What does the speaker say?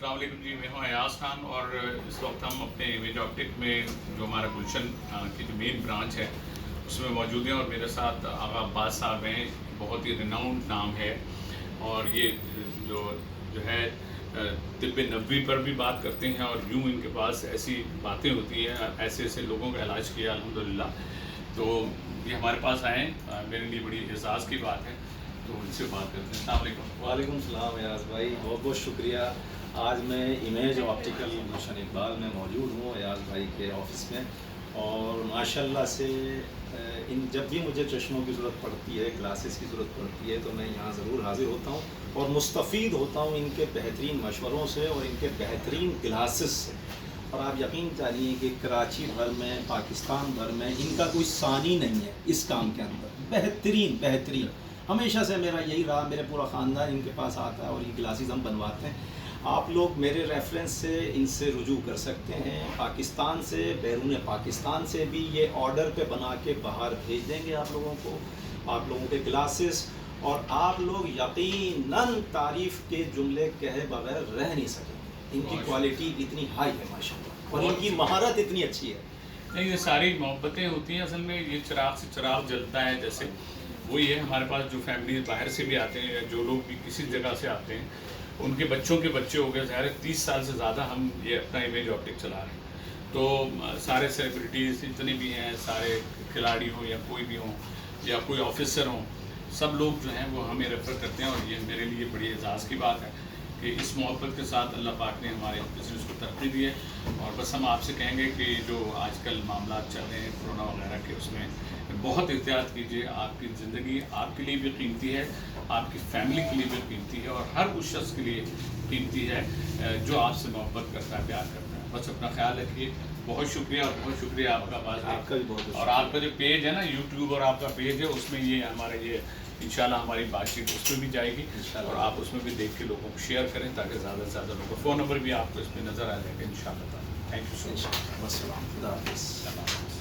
अस्सलाम वालेकुम जी, मैं हूँ अयाज खान और इस वक्त हम अपने इमेज ऑप्टिक में जो हमारा गुलशन की जो मेन ब्रांच है उसमें मौजूद हैं और मेरे साथ आगा अब्बास साहब हैं। बहुत ही रिनाउंड नाम है और ये जो है तिब्ब नबवी पर भी बात करते हैं और यूँ इनके पास ऐसी बातें होती हैं, ऐसे ऐसे लोगों का इलाज किया अल्हम्दुलिल्लाह। तो ये हमारे पास आए, मेरे लिए बड़ी एहसास की बात है, तो उनसे बात करते हैं। अस्सलाम वालेकुम। वालेकुम सलाम अयाज भाई, बहुत बहुत शुक्रिया। आज मैं इमेज ऑप्टिकल गुलशन इकबाल में मौजूद हूँ अयाज भाई के ऑफ़िस में और माशाल्लाह से जब भी मुझे चश्मों की ज़रूरत पड़ती है, ग्लासेस की ज़रूरत पड़ती है तो मैं यहाँ ज़रूर हाज़िर होता हूँ और मुस्तफ़ीद होता हूँ इनके बेहतरीन मशवरों से और इनके बेहतरीन ग्लासेस से। और आप यकीन जानिए कि कराची भर में, पाकिस्तान भर में इनका कोई सानी नहीं है इस काम के अंदर। बेहतरीन हमेशा से मेरा यही रहा, मेरे पूरा ख़ानदान इनके पास आता है और ये ग्लासेस हम बनवाते हैं। आप लोग मेरे रेफरेंस से इनसे रुजू कर सकते हैं। पाकिस्तान से, बैरून पाकिस्तान से भी ये ऑर्डर पे बना के बाहर भेज देंगे आप लोगों को, आप लोगों के ग्लासेस, और आप लोग यकीनन तारीफ़ के जुमले कहे बगैर रह नहीं सकेंगे। इनकी क्वालिटी इतनी हाई है माशाल्लाह और इनकी महारत इतनी अच्छी है। नहीं, ये सारी मोहब्बतें होती हैं असल में। ये चिराग से चिराग जलता है, जैसे वही है। हमारे पास जो फैमिली बाहर से भी आते हैं या जो लोग भी किसी जगह से आते हैं, उनके बच्चों के बच्चे हो गए, ज़ाहिर है 30 साल से ज़्यादा हम ये अपना इमेज ऑप्टिक चला रहे हैं। तो सारे सेलिब्रिटीज़ जितने भी हैं, सारे खिलाड़ी हों या कोई भी हों या कोई ऑफिसर हों, सब लोग जो हैं वो हमें रेफ़र करते हैं और ये मेरे लिए बड़ी एजाज़ की बात है कि इस मोहब्बत के साथ अल्लाह पाक ने हमारे बिज़नेस को तरक्की दी है। और बस हम आपसे कहेंगे कि जो आजकल मामला चल रहे हैं कोरोना वगैरह के, उसमें बहुत एहतियात कीजिए। आपकी ज़िंदगी आपके लिए भी कीमती है, आपकी फैमिली के लिए भी कीमती है और हर उस शख्स के लिए कीमती है जो आपसे मोहब्बत करता है, प्यार करता है। बस अपना ख्याल रखिए। बहुत शुक्रिया और बहुत शुक्रिया आपका बात। आपका भी बहुत और आपका जो पेज है ना, यूट्यूब और आपका पेज है, उसमें ये हमारा ये इंशाल्लाह हमारी बातचीत उसमें भी जाएगी और आप उसमें भी देख के लोगों को शेयर करें ताकि ज़्यादा से ज़्यादा लोगों। फ़ोन नंबर भी आपको इसमें नज़र आ जाएगा इंशाल्लाह। Thank you so much. इंशाल्लाह।